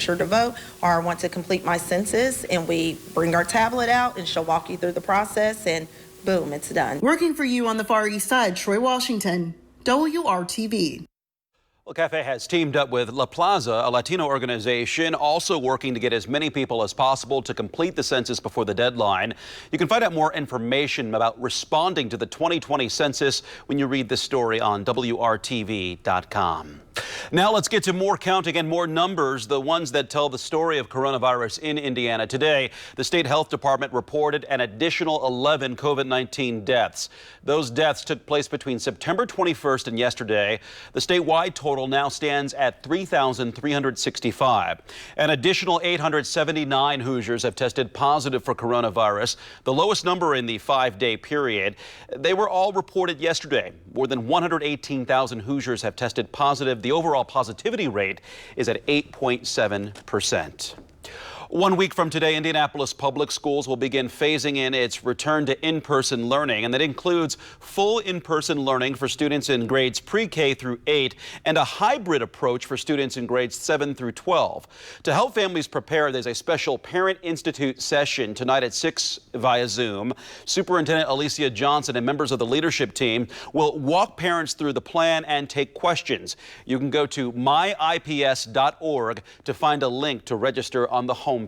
register to vote or I want to complete my census, and we bring our tablet out and she'll walk you through the process and boom, it's done. Working for you on the Far East Side, Troy Washington, WRTV. Well, Cafe has teamed up with La Plaza, a Latino organization, also working to get as many people as possible to complete the census before the deadline. You can find out more information about responding to the 2020 census when you read this story on WRTV.com. Now let's get to more counting and more numbers, the ones that tell the story of coronavirus in Indiana. Today, the state health department reported an additional 11 COVID-19 deaths. Those deaths took place between September 21st and yesterday. The statewide total now stands at 3,365. An additional 879 Hoosiers have tested positive for coronavirus, the lowest number in the 5-day period. They were all reported yesterday. More than 118,000 Hoosiers have tested positive. The overall positivity rate is at 8.7%. 1 week from today, Indianapolis Public Schools will begin phasing in its return to in-person learning, and that includes full in-person learning for students in grades pre-K through 8 and a hybrid approach for students in grades 7 through 12. To help families prepare, there's a special Parent Institute session tonight at 6 via Zoom. Superintendent Alicia Johnson and members of the leadership team will walk parents through the plan and take questions. You can go to myips.org to find a link to register on the homepage.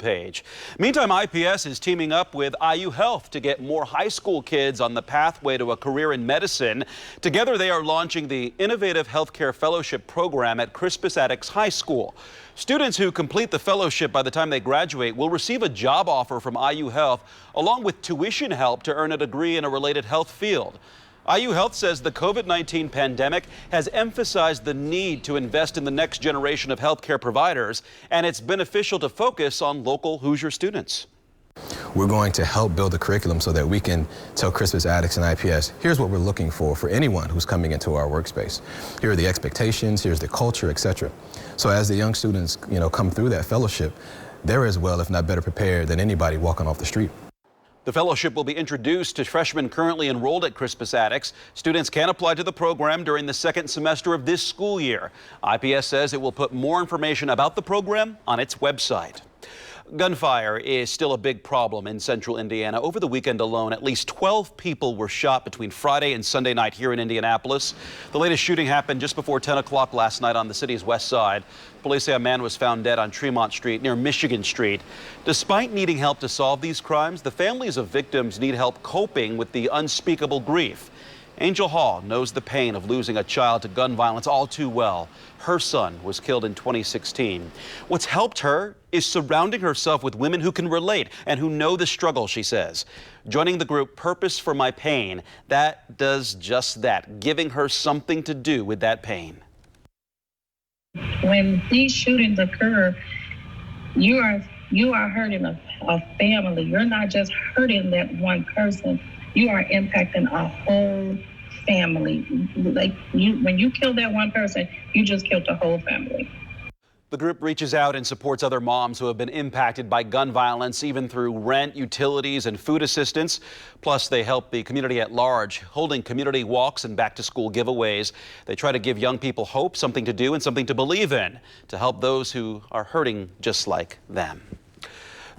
Meantime, IPS is teaming up with IU Health to get more high school kids on the pathway to a career in medicine. Together, they are launching the Innovative Healthcare Fellowship Program at Crispus Attucks High School. Students who complete the fellowship by the time they graduate will receive a job offer from IU Health, along with tuition help to earn a degree in a related health field. IU Health says the COVID-19 pandemic has emphasized the need to invest in the next generation of healthcare providers, and it's beneficial to focus on local Hoosier students. We're going to help build the curriculum so that we can tell Crispus Attucks and IPS, here's what we're looking for anyone who's coming into our workspace. Here are the expectations, here's the culture, etc. So as the young students, come through that fellowship, they're as well, if not better prepared than anybody walking off the street. The fellowship will be introduced to freshmen currently enrolled at Crispus Attucks. Students can apply to the program during the second semester of this school year. IPS says it will put more information about the program on its website. Gunfire is still a big problem in central Indiana. Over the weekend alone, at least 12 people were shot between Friday and Sunday night here in Indianapolis. The latest shooting happened just before 10 o'clock last night on the city's west side. Police say a man was found dead on Tremont Street near Michigan Street. Despite needing help to solve these crimes, the families of victims need help coping with the unspeakable grief. Angel Hall knows the pain of losing a child to gun violence all too well. Her son was killed in 2016. What's helped her is surrounding herself with women who can relate and who know the struggle, she says. Joining the group Purpose for My Pain, that does just that, giving her something to do with that pain. When these shootings occur, you are hurting a family. You're not just hurting that one person. You are impacting a whole family. When you kill that one person, you just killed the whole family. The group reaches out and supports other moms who have been impacted by gun violence, even through rent, utilities, and food assistance. Plus, they help the community at large, holding community walks and back-to-school giveaways. They try to give young people hope, something to do, and something to believe in, to help those who are hurting just like them.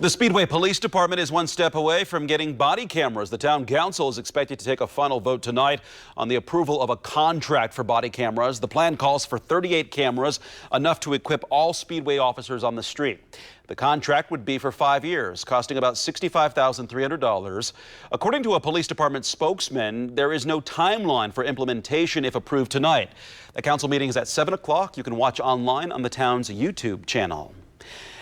The Speedway Police Department is one step away from getting body cameras. The town council is expected to take a final vote tonight on the approval of a contract for body cameras. The plan calls for 38 cameras, enough to equip all Speedway officers on the street. The contract would be for 5 years, costing about $65,300. According to a police department spokesman, there is no timeline for implementation if approved tonight. The council meeting is at 7 o'clock. You can watch online on the town's YouTube channel.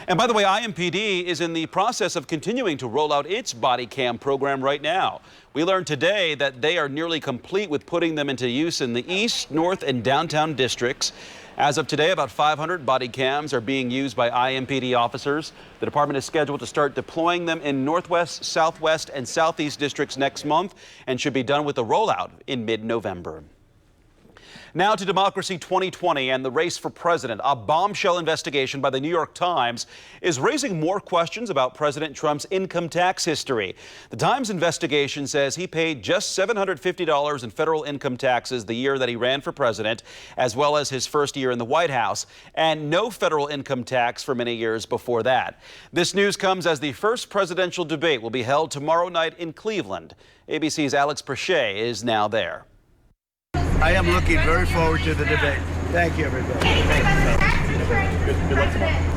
And by the way, IMPD is in the process of continuing to roll out its body cam program right now. We learned today that they are nearly complete with putting them into use in the east, north, and downtown districts. As of today, about 500 body cams are being used by IMPD officers. The department is scheduled to start deploying them in northwest, southwest, and southeast districts next month and should be done with the rollout in mid-November. Now to Democracy 2020 and the race for president. A bombshell investigation by the New York Times is raising more questions about President Trump's income tax history. The Times investigation says he paid just $750 in federal income taxes the year that he ran for president, as well as his first year in the White House, and no federal income tax for many years before that. This news comes as the first presidential debate will be held tomorrow night in Cleveland. ABC's Alex Perchet is now there. I am looking very forward to the debate. Thank you, everybody.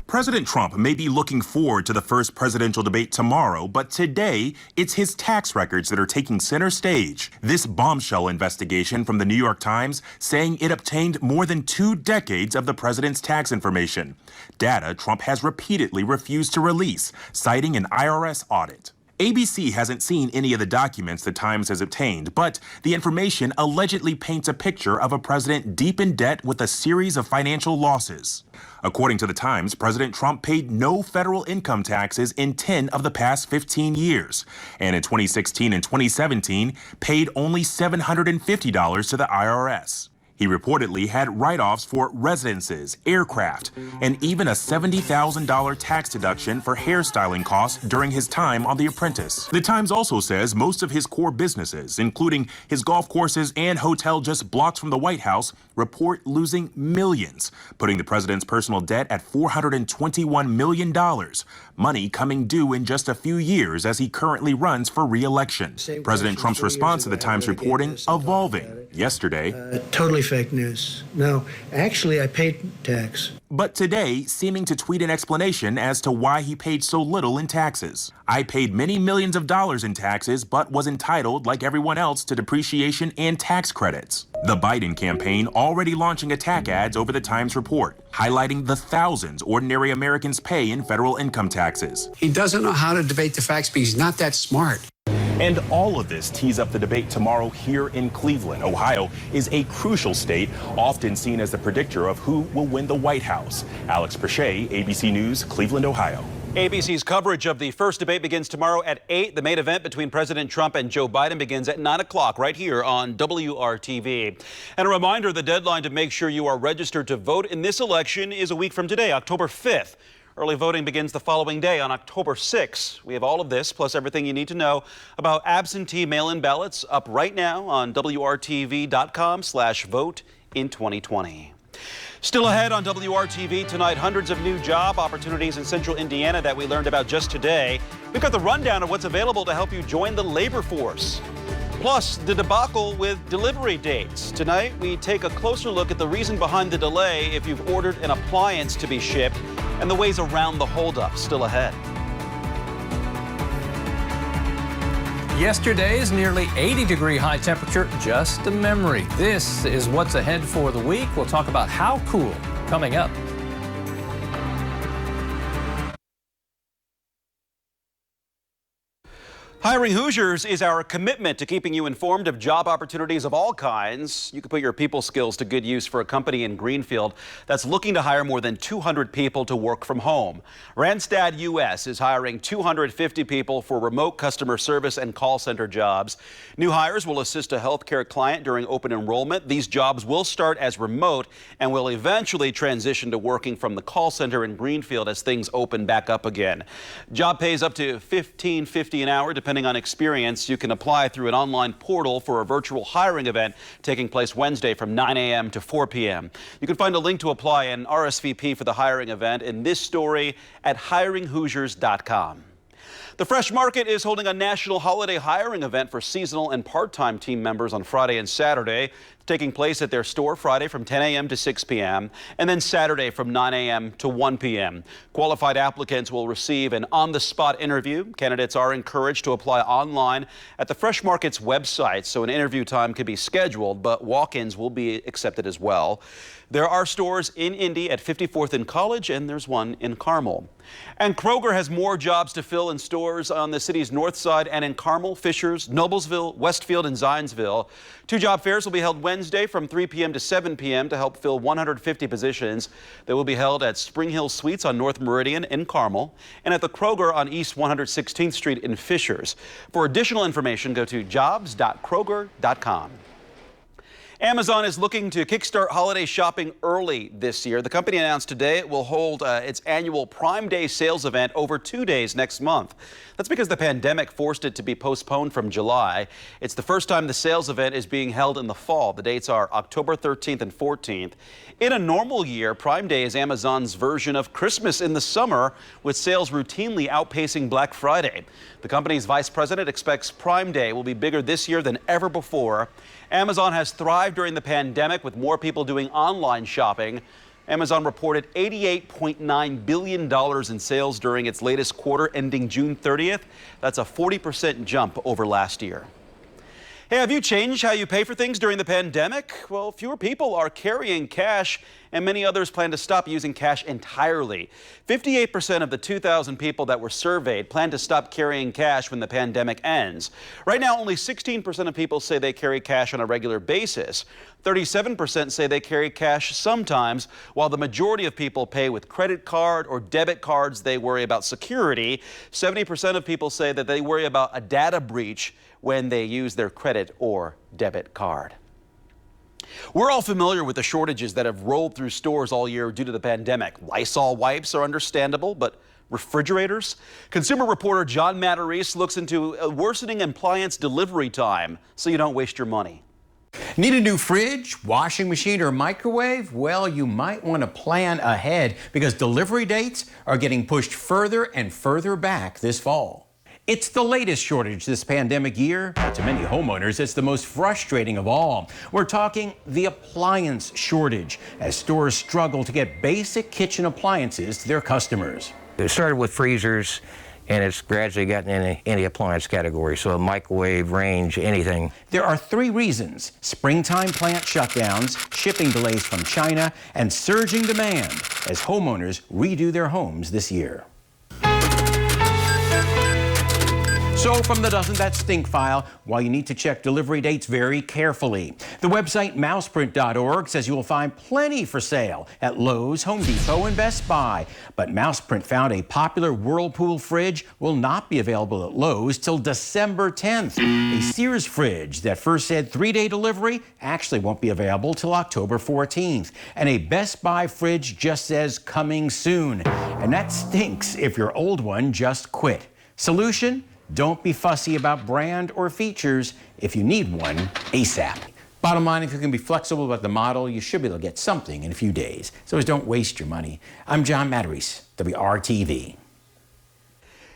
President Trump may be looking forward to the first presidential debate tomorrow, but today it's his tax records that are taking center stage. This bombshell investigation from the New York Times saying it obtained more than 2 decades of the president's tax information. Data Trump has repeatedly refused to release, citing an IRS audit. ABC hasn't seen any of the documents the Times has obtained, but the information allegedly paints a picture of a president deep in debt with a series of financial losses. According to the Times, President Trump paid no federal income taxes in 10 of the past 15 years, and in 2016 and 2017 paid only $750 to the IRS. He reportedly had write-offs for residences, aircraft, and even a $70,000 tax deduction for hairstyling costs during his time on The Apprentice. The Times also says most of his core businesses, including his golf courses and hotel just blocks from the White House, report losing millions, putting the president's personal debt at $421 million, money coming due in just a few years as he currently runs for re-election. President Trump's response to the Times reporting evolving. Yesterday, Totally fake news. No, actually, I paid tax. but today seeming to tweet an explanation as to why he paid so little in taxes. I paid many millions of dollars in taxes, but was entitled, like everyone else, to depreciation and tax credits. The Biden campaign already launching attack ads over the Times report, highlighting the thousands ordinary Americans pay in federal income taxes. He doesn't know how to debate the facts because he's not that smart. And all of this tees up the debate tomorrow here in Cleveland. Ohio is a crucial state, often seen as the predictor of who will win the White House. Alex Perchet, ABC News, Cleveland, Ohio. ABC's coverage of the first debate begins tomorrow at 8. The main event between President Trump and Joe Biden begins at 9 o'clock right here on WRTV. And a reminder, the deadline to make sure you are registered to vote in this election is a week from today, October 5th. Early voting begins the following day on October 6th. We have all of this, plus everything you need to know about absentee mail-in ballots up right now on WRTV.com/vote in 2020. Still ahead on WRTV tonight, hundreds of new job opportunities in central Indiana that we learned about just today. We've got the rundown of what's available to help you join the labor force. Plus, the debacle with delivery dates. Tonight, we take a closer look at the reason behind the delay if you've ordered an appliance to be shipped and the ways around the holdup. Still ahead. Yesterday's nearly 80-degree high temperature, just a memory. This is what's ahead for the week. We'll talk about how cool coming up. Hiring Hoosiers is our commitment to keeping you informed of job opportunities of all kinds. You can put your people skills to good use for a company in Greenfield that's looking to hire more than 200 people to work from home. Randstad US is hiring 250 people for remote customer service and call center jobs. New hires will assist a healthcare client during open enrollment. These jobs will start as remote and will eventually transition to working from the call center in Greenfield as things open back up again. Job pays up to $15.50 an hour, depending on experience. You can apply through an online portal for a virtual hiring event taking place Wednesday from 9 a.m. to 4 p.m. You can find a link to apply and RSVP for the hiring event in this story at hiringhoosiers.com. The Fresh Market is holding a national holiday hiring event for seasonal and part-time team members on Friday and Saturday. It's taking place at their store Friday from 10 a.m. to 6 p.m. and then Saturday from 9 a.m. to 1 p.m. Qualified applicants will receive an on-the-spot interview. Candidates are encouraged to apply online at the Fresh Market's website, so an interview time can be scheduled, but walk-ins will be accepted as well. There are stores in Indy at 54th and College, and there's one in Carmel. And Kroger has more jobs to fill in stores on the city's north side and in Carmel, Fishers, Noblesville, Westfield, and Zionsville. 2 job fairs will be held Wednesday from 3 p.m. to 7 p.m. to help fill 150 positions. They will be held at Spring Hill Suites on North Meridian in Carmel and at the Kroger on East 116th Street in Fishers. For additional information, go to jobs.kroger.com. Amazon is looking to kickstart holiday shopping early this year. The company announced today it will hold its annual Prime Day sales event over 2 days next month. That's because the pandemic forced it to be postponed from July. It's the first time the sales event is being held in the fall. The dates are October 13th and 14th. In a normal year, Prime Day is Amazon's version of Christmas in the summer, with sales routinely outpacing Black Friday. The company's vice president expects Prime Day will be bigger this year than ever before. Amazon has thrived during the pandemic with more people doing online shopping. Amazon reported $88.9 billion in sales during its latest quarter ending June 30th. That's a 40% jump over last year. Hey, have you changed how you pay for things during the pandemic? Well, fewer people are carrying cash, and many others plan to stop using cash entirely. 58% of the 2,000 people that were surveyed plan to stop carrying cash when the pandemic ends. Right now, only 16% of people say they carry cash on a regular basis. 37% say they carry cash sometimes, while the majority of people pay with credit card or debit cards. They worry about security. 70% of people say that they worry about a data breach when they use their credit or debit card. We're all familiar with the shortages that have rolled through stores all year due to the pandemic. Lysol wipes are understandable, but refrigerators? Consumer reporter John Matarese looks into a worsening appliance delivery time so you don't waste your money. Need a new fridge, washing machine, or microwave? Well, you might want to plan ahead because delivery dates are getting pushed further and further back this fall. It's the latest shortage this pandemic year, but to many homeowners, it's the most frustrating of all. We're talking the appliance shortage as stores struggle to get basic kitchen appliances to their customers. It started with freezers, and it's gradually gotten in any appliance category, so a microwave, range, anything. There are 3 reasons: springtime plant shutdowns, shipping delays from China, and surging demand as homeowners redo their homes this year. So from the Doesn't That Stink file, while you need to check delivery dates very carefully, the website mouseprint.org says you will find plenty for sale at Lowe's, Home Depot, and Best Buy. But Mouseprint found a popular Whirlpool fridge will not be available at Lowe's till December 10th. A Sears fridge that first said 3-day delivery actually won't be available till October 14th. And a Best Buy fridge just says coming soon. And that stinks if your old one just quit. Solution? Don't be fussy about brand or features if you need one ASAP. Bottom line, if you can be flexible about the model, you should be able to get something in a few days. So don't waste your money. I'm John Matarese, WRTV.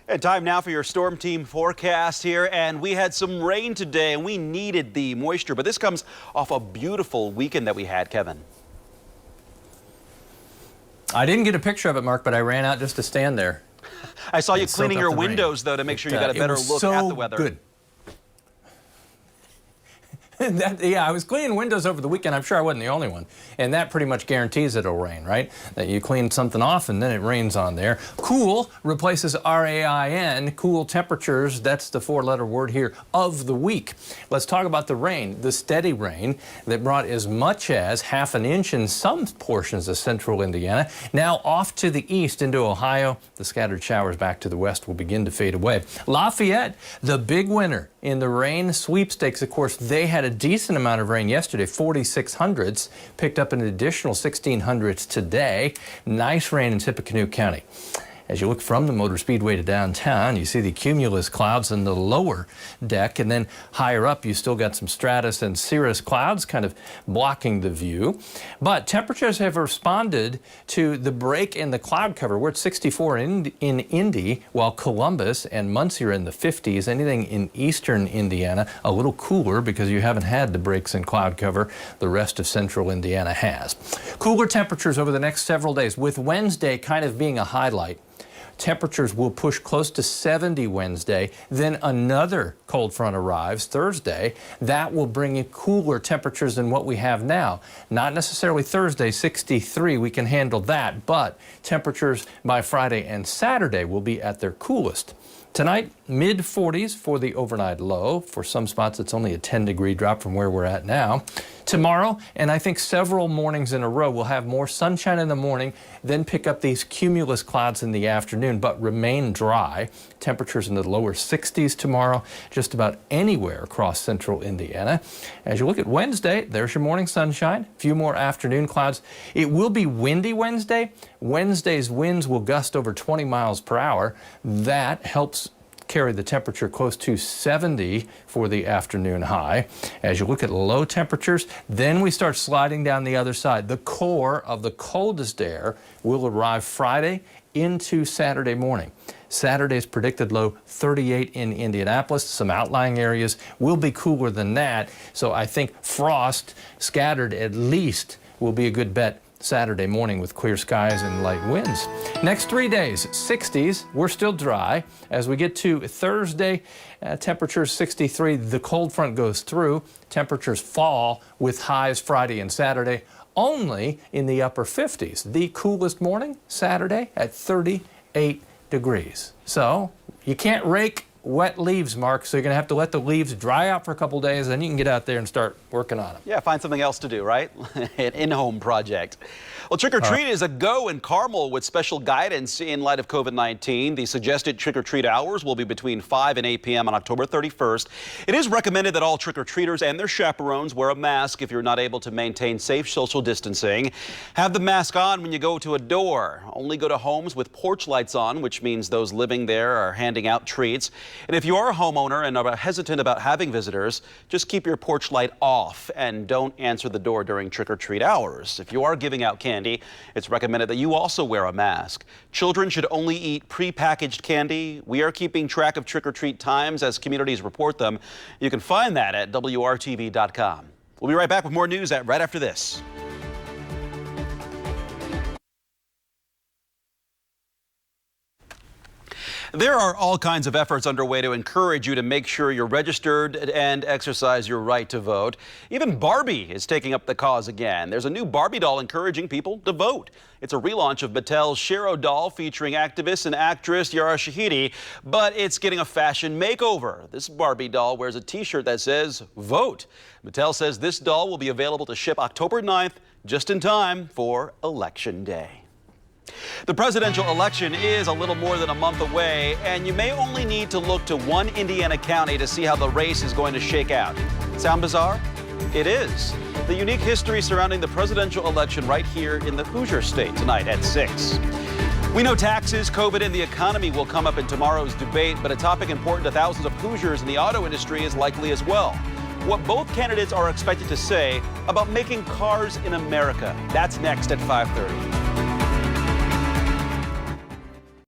And time now for your Storm Team forecast here. And we had some rain today, and we needed the moisture. But this comes off a beautiful weekend that we had, Kevin. I didn't get a picture of it, Mark, but I ran out just to stand there. I saw you cleaning your windows, though, to make sure you got a better look at the weather. Good. Yeah, I was cleaning windows over the weekend. I'm sure I wasn't the only one. And that pretty much guarantees it'll rain, right? That you clean something off and then it rains on there. Cool replaces RAIN, cool temperatures. That's the 4-letter word here of the week. Let's talk about the rain, the steady rain that brought as much as ½ an inch in some portions of central Indiana. Now off to the east into Ohio. The scattered showers back to the west will begin to fade away. Lafayette, the big winner in the rain sweepstakes. Of course, they had a decent amount of rain yesterday, 4,600ths, picked up an additional 1,600ths today. Nice rain in Tippecanoe County. As you look from the Motor Speedway to downtown, you see the cumulus clouds in the lower deck, and then higher up you still got some stratus and cirrus clouds kind of blocking the view. But temperatures have responded to the break in the cloud cover. We're at 64 in Indy, while Columbus and Muncie are in the 50s. Anything in eastern Indiana a little cooler because you haven't had the breaks in cloud cover. The rest of central Indiana has. Cooler temperatures over the next several days, with Wednesday kind of being a highlight. Temperatures will push close to 70 Wednesday. Then another cold front arrives Thursday. That will bring you cooler temperatures than what we have now. Not necessarily Thursday, 63. We can handle that. But temperatures by Friday and Saturday will be at their coolest. Tonight, mid-40s for the overnight low. For some spots, it's only a 10-degree drop from where we're at now. Tomorrow, and I think several mornings in a row, we'll have more sunshine in the morning, then pick up these cumulus clouds in the afternoon, but remain dry. Temperatures in the lower 60s tomorrow, just about anywhere across central Indiana. As you look at Wednesday, there's your morning sunshine, a few more afternoon clouds. It will be windy Wednesday. Wednesday's winds will gust over 20 miles per hour. That helps carry the temperature close to 70 for the afternoon high. As you look at low temperatures, then we start sliding down the other side. The core of the coldest air will arrive Friday into Saturday morning. Saturday's predicted low 38 in Indianapolis. Some outlying areas will be cooler than that. So I think frost scattered at least will be a good bet Saturday morning with clear skies and light winds. Next 3 days, 60s. We're still dry. As we get to Thursday, temperatures 63. The cold front goes through. Temperatures fall with highs Friday and Saturday only in the upper 50s. The coolest morning, Saturday, at 38 degrees. So you can't rake wet leaves, Mark, so you're going to have to let the leaves dry out for a couple days, then you can get out there and start working on them. Yeah, find something else to do, right? An in-home project. Well, Trick or Treat is a go in Carmel with special guidance in light of COVID-19. The suggested trick or treat hours will be between 5 and 8 p.m. on October 31st. It is recommended that all trick or treaters and their chaperones wear a mask if you're not able to maintain safe social distancing. Have the mask on when you go to a door. Only go to homes with porch lights on, which means those living there are handing out treats. And if you are a homeowner and are hesitant about having visitors, just keep your porch light off and don't answer the door during trick or treat hours. If you are giving out candy, it's recommended that you also wear a mask. Children should only eat prepackaged candy. We are keeping track of trick or treat times as communities report them. You can find that at WRTV.com. We'll be right back with more news right after this. There are all kinds of efforts underway to encourage you to make sure you're registered and exercise your right to vote. Even Barbie is taking up the cause again. There's a new Barbie doll encouraging people to vote. It's a relaunch of Mattel's Shero doll featuring activist and actress Yara Shahidi, but it's getting a fashion makeover. This Barbie doll wears a t-shirt that says, "Vote." Mattel says this doll will be available to ship October 9th, just in time for Election Day. The presidential election is a little more than a month away, and you may only need to look to one Indiana county to see how the race is going to shake out. Sound bizarre? It is. The unique history surrounding the presidential election right here in the Hoosier State tonight at 6. We know taxes, COVID, and the economy will come up in tomorrow's debate, but a topic important to thousands of Hoosiers in the auto industry is likely as well. What both candidates are expected to say about making cars in America. That's next at 5:30.